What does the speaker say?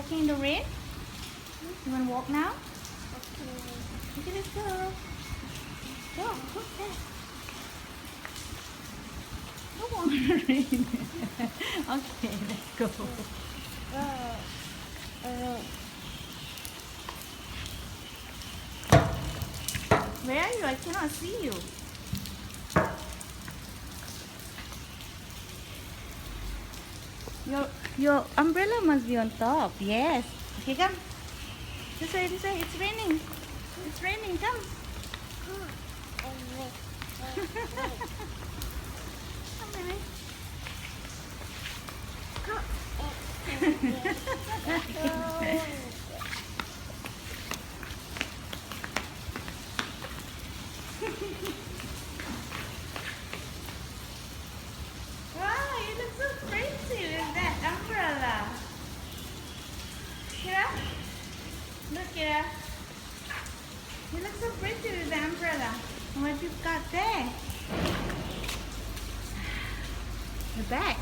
walking in the rain? You wanna walk now? Okay. Okay, let's go. Go, go there. Go on the rain. Okay, let's go. Uh, uh, Where are you? I cannot see you. Your umbrella must be on top. Yes. Okay, come. This way, this way. It's raining. It's raining. Come. Come, baby. Wow, you look so pretty with that umbrella. Kira? Look, Kira. You look so pretty with the umbrella. What you've got there? The bag.